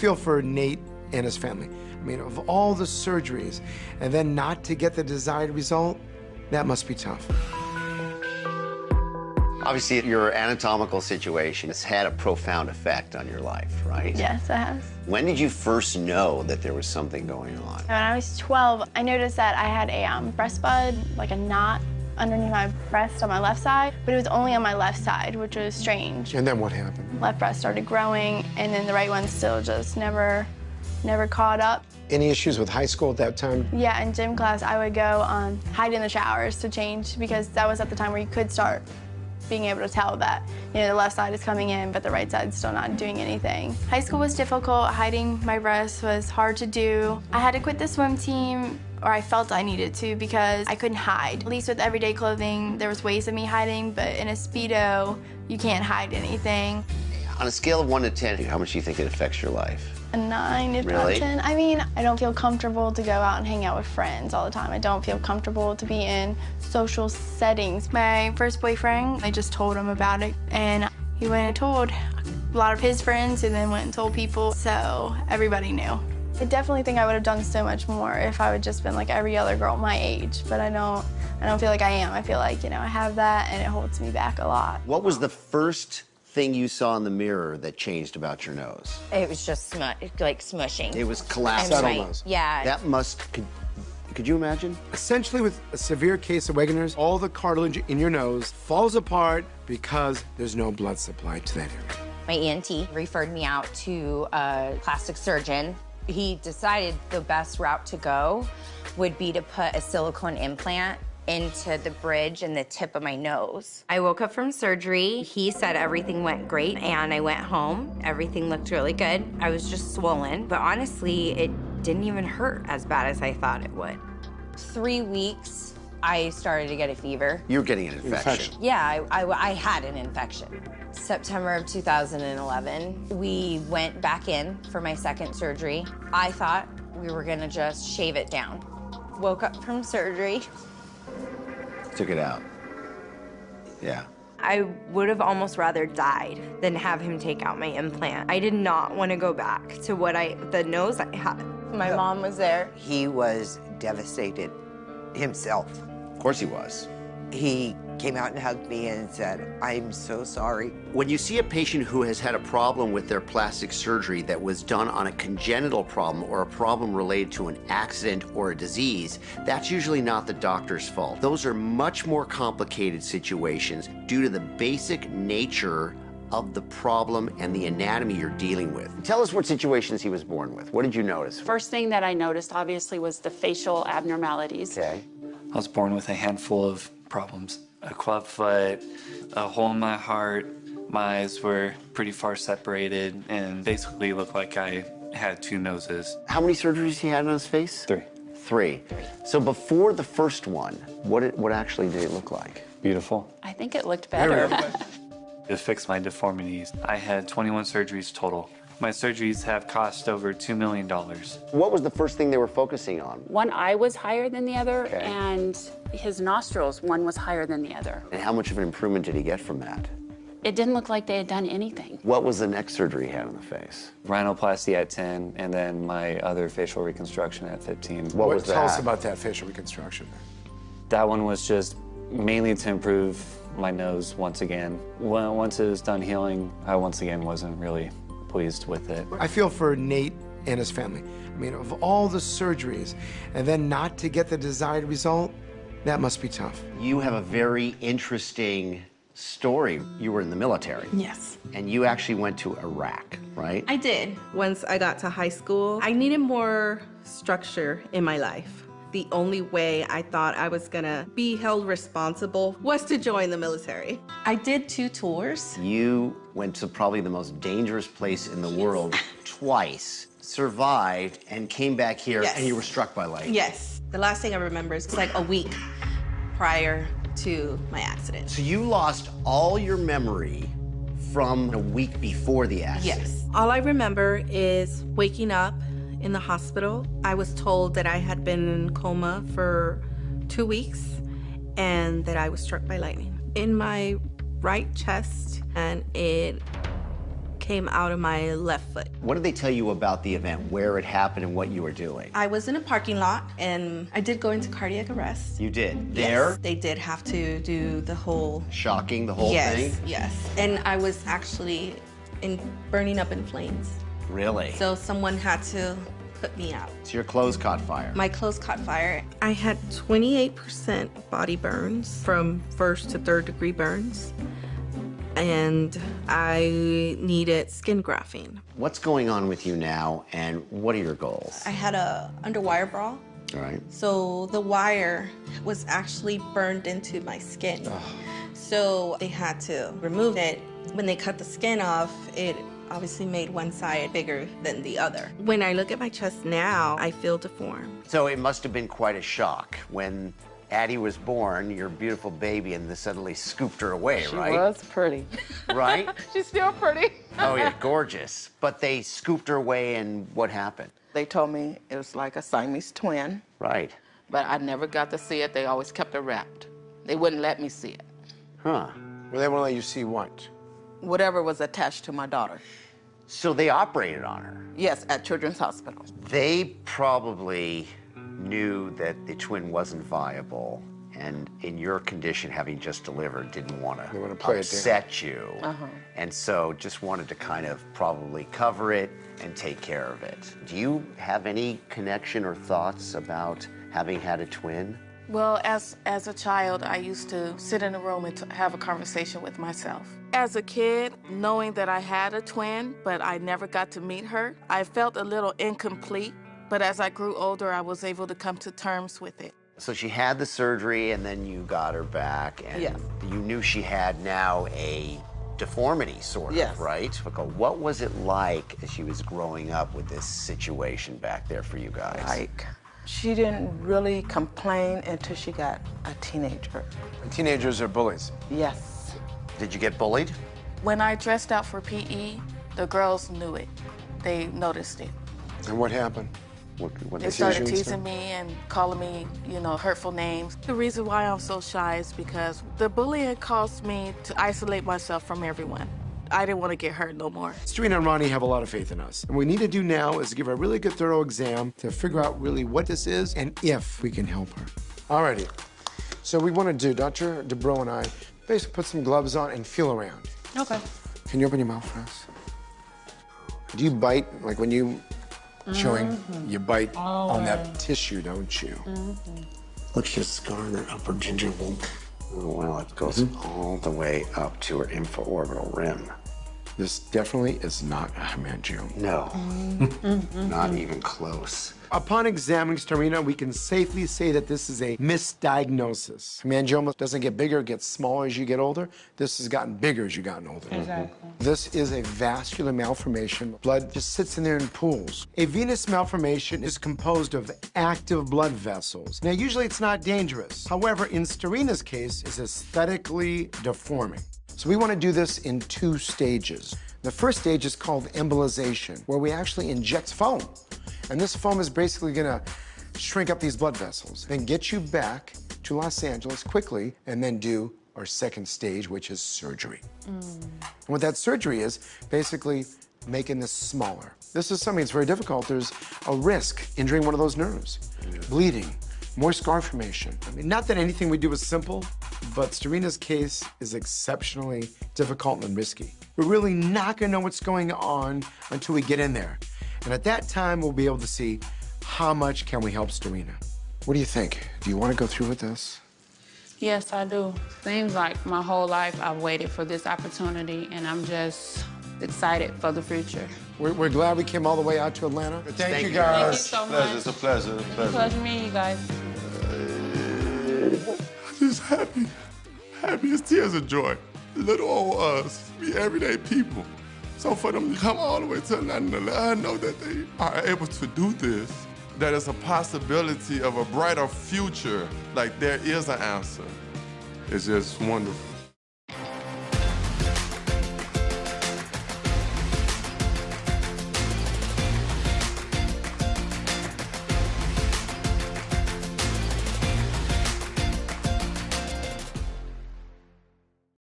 feel for Nate and his family. I mean, of all the surgeries, and then not to get the desired result, that must be tough. Obviously, your anatomical situation has had a profound effect on your life, right? Yes, it has. When did you first know that there was something going on? When I was 12, I noticed that I had a breast bud, like a knot underneath my breast on my left side, but it was only on my left side, which was strange. And then what happened? Left breast started growing, and then the right one still just never caught up. Any issues with high school at that time? Yeah, in gym class, I would go hide in the showers to change because that was at the time where you could start being able to tell that, you know, the left side is coming in, but the right side's still not doing anything. High school was difficult. Hiding my breasts was hard to do. I had to quit the swim team, or I felt I needed to, because I couldn't hide. At least with everyday clothing, there was ways of me hiding, but in a Speedo, you can't hide anything. On a scale of 1 to 10, how much do you think it affects your life? A 9, if Really? not 10. I mean, I don't feel comfortable to go out and hang out with friends all the time. I don't feel comfortable to be in social settings. My first boyfriend, I just told him about it, and he went and told a lot of his friends, and then went and told people, so everybody knew. I definitely think I would have done so much more if I would just been like every other girl my age, but I don't feel like I am. I feel like, you know, I have that, and it holds me back a lot. What was the first thing you saw in the mirror that changed about your nose? It was just like smushing. It was collapsing. Settle nose. Yeah. That must, could you imagine? Essentially, with a severe case of Wegener's, all the cartilage in your nose falls apart because there's no blood supply to that area. My ENT referred me out to a plastic surgeon. He decided the best route to go would be to put a silicone implant into the bridge and the tip of my nose. I woke up from surgery. He said everything went great, and I went home. Everything looked really good. I was just swollen, but honestly, it didn't even hurt as bad as I thought it would. 3 weeks, I started to get a fever. You're getting an infection. Yeah, I had an infection. September of 2011, we went back in for my second surgery. I thought we were gonna just shave it down. Woke up from surgery. Took it out. Yeah. I would have almost rather died than have him take out my implant. I did not want to go back to the nose I had. My mom was there. He was devastated himself. Of course he was. He came out and hugged me and said, "I'm so sorry." When you see a patient who has had a problem with their plastic surgery that was done on a congenital problem or a problem related to an accident or a disease, that's usually not the doctor's fault. Those are much more complicated situations due to the basic nature of the problem and the anatomy you're dealing with. Tell us what situations he was born with. What did you notice? First thing that I noticed, obviously, was the facial abnormalities. Okay. I was born with a handful of problems. A club foot, a hole in my heart, my eyes were pretty far separated, and basically looked like I had 2 noses. How many surgeries he had on his face? 3. 3. So before the first one, what actually did it look like? Beautiful. I think it looked better. To fix my deformities, I had 21 surgeries total. My surgeries have cost over $2 million. What was the first thing they were focusing on? One eye was higher than the other, Okay. and his nostrils, one was higher than the other. And how much of an improvement did he get from that? It didn't look like they had done anything. What was the next surgery he had on the face? Rhinoplasty at 10, and then my other facial reconstruction at 15. What was that? Tell us about that facial reconstruction. That one was just mainly to improve my nose once again. Once it was done healing, I once again wasn't really pleased with it. I feel for Nate and his family. I mean, of all the surgeries, and then not to get the desired result, that must be tough. You have a very interesting story. You were in the military. Yes. And you actually went to Iraq, right? I did. Once I got to high school, I needed more structure in my life. The only way I thought I was gonna be held responsible was to join the military. I did 2 tours. You went to probably the most dangerous place in the world twice, survived, and came back here, Yes. and you were struck by lightning. Yes. The last thing I remember is like a week prior to my accident. So you lost all your memory from a week before the accident? Yes. All I remember is waking up in the hospital. I was told that I had been in coma for 2 weeks and that I was struck by lightning in my right chest, and it came out of my left foot. What did they tell you about the event, where it happened and what you were doing? I was in a parking lot and I did go into cardiac arrest. You did? There? Yes, they did have to do the whole... Shocking, the whole thing? Yes. And I was actually burning up in flames. Really? So someone had to put me out. So your clothes caught fire? My clothes caught fire. I had 28% body burns from 1st to 3rd degree burns. And I needed skin grafting. What's going on with you now, and what are your goals? I had a underwire bra. All right. So the wire was actually burned into my skin. So they had to remove it. When they cut the skin off, it obviously made one side bigger than the other. When I look at my chest now, I feel deformed. So it must have been quite a shock when Addie was born, your beautiful baby, and they suddenly scooped her away, right? She was pretty. Right? She's still pretty. Oh, yeah, gorgeous. But they scooped her away, and what happened? They told me it was like a Siamese twin. Right. But I never got to see it. They always kept it wrapped. They wouldn't let me see it. Huh. Well, they won't let you see what? Whatever was attached to my daughter. So they operated on her? Yes, at Children's Hospital. They probably knew that the twin wasn't viable, and in your condition, having just delivered, didn't want to upset you. And so just wanted to kind of probably cover it and take care of it. Do you have any connection or thoughts about having had a twin? Well, as a child, I used to sit in a room and have a conversation with myself. As a kid, knowing that I had a twin, but I never got to meet her, I felt a little incomplete. But as I grew older, I was able to come to terms with it. So she had the surgery, and then you got her back, and you knew she had now a deformity, sort of, right? What was it like as she was growing up with this situation back there for you guys? Like, she didn't really complain until she got a teenager. And teenagers are bullies. Yes. Did you get bullied? When I dressed out for PE, the girls knew it. They noticed it. And what happened? They started teasing me and calling me, you know, hurtful names. The reason why I'm so shy is because the bullying caused me to isolate myself from everyone. I didn't want to get hurt no more. Serena and Ronnie have a lot of faith in us. And what we need to do now is give her a really good, thorough exam to figure out really what this is and if we can help her. Alrighty. So we want to do, Dr. Dubrow and I, basically put some gloves on and feel around. Okay. Can you open your mouth for us? Do you bite, like when you chewing, you bite on that tissue, don't you? Look, she's scarring her upper gingival. Oh, well, it goes all the way up to her infraorbital rim. This definitely is not a hemangioma. No, not even close. Upon examining Serena, we can safely say that this is a misdiagnosis. Hemangioma doesn't get bigger, it gets smaller as you get older. This has gotten bigger as you've gotten older. Exactly. This is a vascular malformation. Blood just sits in there in pools. A venous malformation is composed of active blood vessels. Now, usually it's not dangerous. However, in Serena's case, it's aesthetically deforming. So we want to do this in 2 stages. The first stage is called embolization, where we actually inject foam. And this foam is basically gonna shrink up these blood vessels, then get you back to Los Angeles quickly, and then do our second stage, which is surgery. And what that surgery is, basically making this smaller. This is something that's very difficult. There's a risk injuring one of those nerves, bleeding, more scar formation. I mean, not that anything we do is simple, but Serena's case is exceptionally difficult and risky. We're really not gonna know what's going on until we get in there. And at that time, we'll be able to see how much can we help Serena. What do you think? Do you want to go through with this? Yes, I do. Seems like my whole life I've waited for this opportunity, and I'm just excited for the future. We're glad we came all the way out to Atlanta. Thank you, Thank you guys. so much. It's a pleasure. It's a pleasure meeting you guys. I'm just happy as tears of joy. Little old us, we everyday people. So for them to come all the way to Atlanta and let her know that they are able to do this, that it's a possibility of a brighter future, like there is an answer, it's just wonderful.